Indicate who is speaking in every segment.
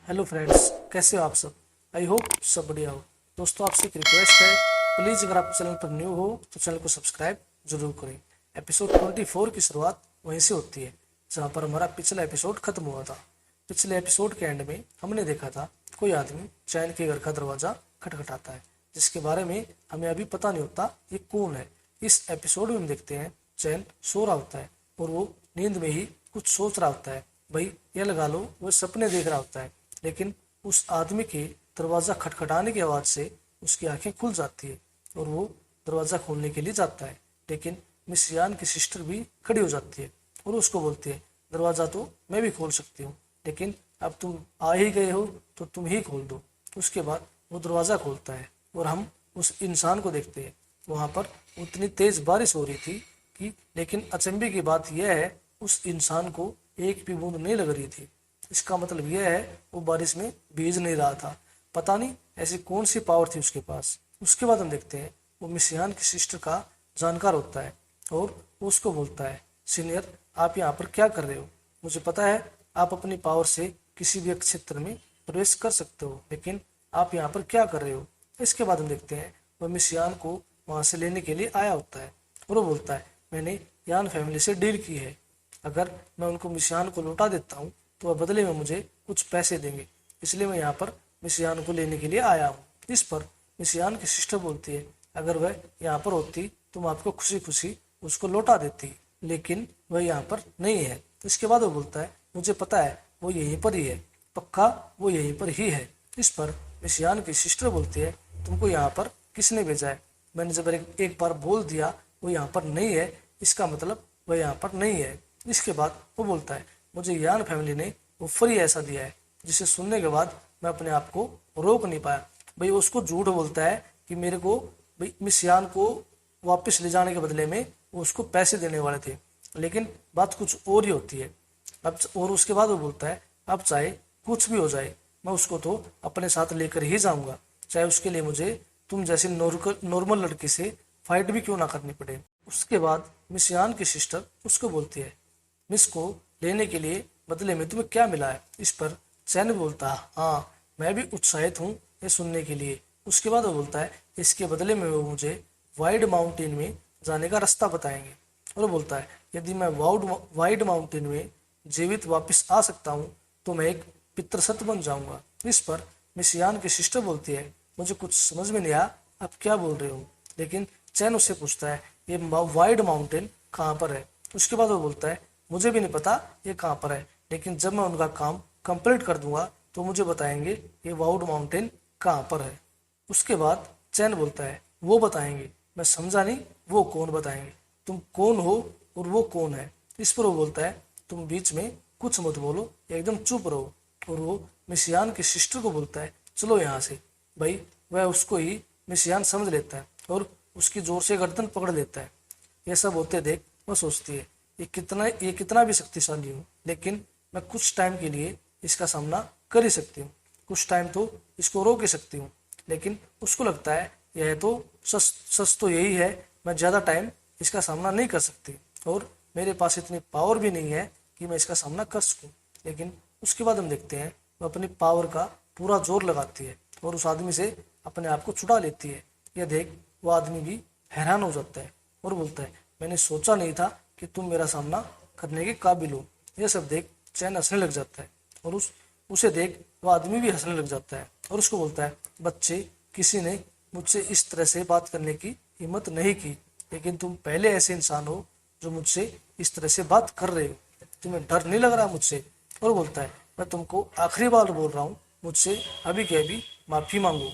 Speaker 1: Hello friends, कैसे हो आप सब। आई होप सब बढ़िया हो। दोस्तों, आपसे एक रिक्वेस्ट है, प्लीज़ अगर आप चैनल पर न्यू हो तो चैनल को सब्सक्राइब जरूर करें। एपिसोड 24 की शुरुआत वहीं से होती है जहाँ पर हमारा पिछला एपिसोड खत्म हुआ था। पिछले एपिसोड के एंड में हमने देखा था कोई आदमी चैन के घर का दरवाज़ा खटखटाता है, जिसके बारे में हमें अभी पता नहीं होता ये कौन है। इस एपिसोड में हम देखते हैं चैन सो रहा होता है और वो नींद में ही कुछ सोच रहा होता है। भाई ये लगा लो वो सपने देख रहा होता है, लेकिन उस आदमी के दरवाज़ा खटखटाने की आवाज़ से उसकी आंखें खुल जाती है और वो दरवाज़ा खोलने के लिए जाता है। लेकिन मिस यान की सिस्टर भी खड़ी हो जाती है और उसको बोलती है, दरवाज़ा तो मैं भी खोल सकती हूँ, लेकिन अब तुम आ ही गए हो तो तुम ही खोल दो। उसके बाद वो दरवाज़ा खोलता है और हम उस इंसान को देखते हैं। वहाँ पर उतनी तेज़ बारिश हो रही थी कि, लेकिन अचंभे की बात यह है उस इंसान को एक भी बूंद नहीं लग रही थी। इसका मतलब यह है वो बारिश में भीग नहीं रहा था। पता नहीं ऐसी कौन सी पावर थी उसके पास। उसके बाद हम देखते हैं वो मिस यान की सिस्टर का जानकार होता है और वो उसको बोलता है, सीनियर आप यहाँ पर क्या कर रहे हो। मुझे पता है आप अपनी पावर से किसी भी क्षेत्र में प्रवेश कर सकते हो, लेकिन आप यहाँ पर क्या कर रहे हो। इसके बाद हम देखते हैं वह मिस यान को वहाँ से लेने के लिए आया होता है और वो बोलता है, मैंने यान फैमिली से डील की है, अगर मैं उनको मिस यान को लौटा देता हूँ तो वह बदले में मुझे कुछ पैसे देंगे, इसलिए मैं यहाँ पर मिस यान को लेने के लिए आया हूँ। इस पर मिस यान की सिस्टर बोलती है, अगर वह यहाँ पर होती तो मैं आपको खुशी खुशी उसको लौटा देती, लेकिन वह यहाँ पर नहीं है। इसके बाद वो बोलता है, मुझे पता है वो यहीं पर ही है, पक्का वो यहीं पर ही है। इस पर मिस यान की सिस्टर बोलती है, तुमको यहाँ पर किसने भेजा है। मैंने जब एक बार बोल दिया वो यहाँ पर नहीं है, इसका मतलब वह यहाँ पर नहीं है। इसके बाद वो बोलता है, मुझे यान फैमिली ने वो फ्री ऐसा दिया है जिसे सुनने के बाद मैं अपने आप को रोक नहीं पाया। भाई उसको झूठ बोलता है कि मेरे को भाई मिस यान को वापस ले जाने के बदले में वो उसको पैसे देने वाले थे, लेकिन बात कुछ और ही होती है। अब और उसके बाद वो बोलता है, अब चाहे कुछ भी हो जाए मैं उसको तो अपने साथ लेकर ही जाऊंगा, चाहे उसके लिए मुझे तुम जैसी नॉर्मल लड़की से फाइट भी क्यों ना करनी पड़े। उसके बाद मिस यान की सिस्टर उसको बोलती है, मिस को लेने के लिए बदले में तुम्हें क्या मिला है। इस पर चैन बोलता है, हाँ मैं भी उत्साहित हूँ ये सुनने के लिए। उसके बाद वो बोलता है, इसके बदले में वो मुझे वाइड माउंटेन में जाने का रास्ता बताएंगे। और वो बोलता है, यदि मैं वाइड माउंटेन में जीवित वापस आ सकता हूँ तो मैं एक पितृसत्त बन जाऊंगा। इस पर मिस यान की सिस्टर बोलती है, मुझे कुछ समझ में नहीं आया आप क्या बोल रहे हो। लेकिन चैन उससे पूछता है, ये वाइड माउंटेन कहाँ पर है। उसके बाद वो बोलता है, मुझे भी नहीं पता ये कहाँ पर है, लेकिन जब मैं उनका काम कंप्लीट कर दूंगा तो मुझे बताएंगे ये वाइड माउंटेन कहाँ पर है। उसके बाद चैन बोलता है, वो बताएंगे। मैं समझा नहीं, वो कौन बताएंगे, तुम कौन हो और वो कौन है। इस पर वो बोलता है, तुम बीच में कुछ मत बोलो, एकदम चुप रहो। और वो मिस यान की सिस्टर को बोलता है, चलो यहाँ से। भाई वह उसको ही मिस यान समझ लेता है और उसकी जोर से गर्दन पकड़ लेता है। यह सब होते देख वह सोचती है, ये कितना भी शक्तिशाली हो, लेकिन मैं कुछ टाइम के लिए इसका सामना कर ही सकती हूँ, कुछ टाइम तो इसको रोक ही सकती हूँ। लेकिन उसको लगता है यह तो सच तो यही है, मैं ज़्यादा टाइम इसका सामना नहीं कर सकती और मेरे पास इतनी पावर भी नहीं है कि मैं इसका सामना कर सकूं। लेकिन उसके बाद हम देखते हैं वो अपनी पावर का पूरा जोर लगाती है और उस आदमी से अपने आप को छुड़ा लेती है। यह देख वो आदमी भी हैरान हो जाता है और बोलता है, मैंने सोचा नहीं था कि तुम मेरा सामना करने के काबिल हो। यह सब देख चैन हंसने लग जाता है और उसे देख वो आदमी भी हंसने लग जाता है और उसको बोलता है, बच्चे किसी ने मुझसे इस तरह से बात करने की हिम्मत नहीं की, लेकिन तुम पहले ऐसे इंसान हो जो मुझसे इस तरह से बात कर रहे हो, तुम्हें डर नहीं लग रहा मुझसे। और बोलता है, मैं तुमको आखिरी बार बोल रहा हूँ, मुझसे अभी के अभी माफ़ी मांगो।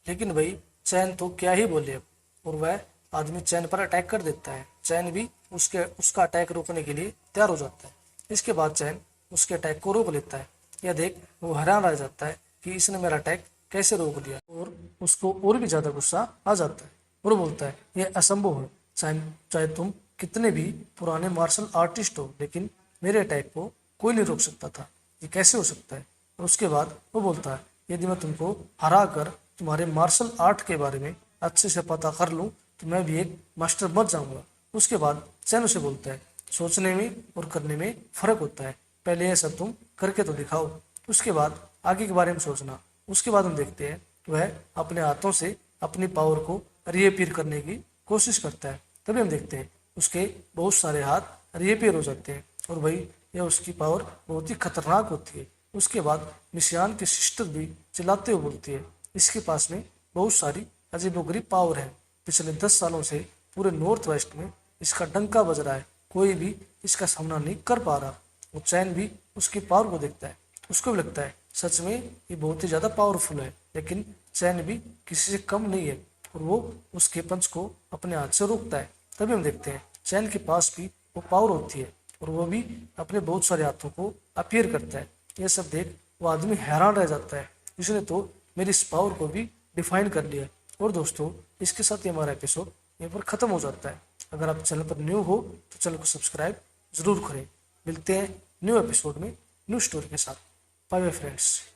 Speaker 1: लेकिन भाई चैन तो क्या ही बोले अब, और वह आदमी चैन पर अटैक कर देता है। चैन भी उसका अटैक रोकने के लिए तैयार हो जाता है। इसके बाद चैन उसके अटैक को रोक लेता है। यह देख वो हैरान रह जाता है कि इसने मेरा अटैक कैसे रोक दिया, और उसको और भी ज़्यादा गुस्सा आ जाता है और बोलता है, यह असंभव है, चाहे तुम कितने भी पुराने मार्शल आर्टिस्ट हो, लेकिन मेरे अटैक को कोई नहीं रोक सकता था, ये कैसे हो सकता है। और उसके बाद वो बोलता है, यदि मैं तुमको हरा कर तुम्हारे मार्शल आर्ट के बारे में अच्छे से पता कर लूँ तो मैं भी एक मास्टर बन जाऊंगा। उसके बाद चैन उसे बोलता है, सोचने में और करने में फर्क होता है, पहले यह सब तुम करके तो दिखाओ। उसके बाद आगे के बारे में सोचना। उसके बाद हम देखते हैं वह अपने हाथों से अपनी पावर को रीअपीयर करने की कोशिश करता है। तभी हम देखते हैं उसके बहुत सारे हाथ रीअपीयर हो जाते हैं और वही यह उसकी पावर बहुत ही खतरनाक होती है। उसके बाद मिशियान की सिस्टर भी चिल्लाते हुए बोलती है इसके पास में बहुत सारी अजीबोगरीब पावर है। पिछले 10 सालों से पूरे नॉर्थ वेस्ट में इसका डंका बज रहा है, कोई भी इसका सामना नहीं कर पा रहा। वो चैन भी उसकी पावर को देखता है, उसको भी लगता है सच में ये बहुत ही ज़्यादा पावरफुल है, लेकिन चैन भी किसी से कम नहीं है और वो उसके पंच को अपने हाथ से रोकता है। तभी हम देखते हैं चैन के पास भी वो पावर होती है और वो भी अपने बहुत सारे हाथों को अपीयर करता है। यह सब देख वो आदमी हैरान रह जाता है, इसने तो मेरी इस पावर को भी डिफाइन कर लिया। और दोस्तों इसके साथ ही हमारा एपिसोड यहाँ पर ख़त्म हो जाता है। अगर आप चैनल पर न्यू हो तो चैनल को सब्सक्राइब जरूर करें। मिलते हैं न्यू एपिसोड में न्यू स्टोरी के साथ। Bye bye friends.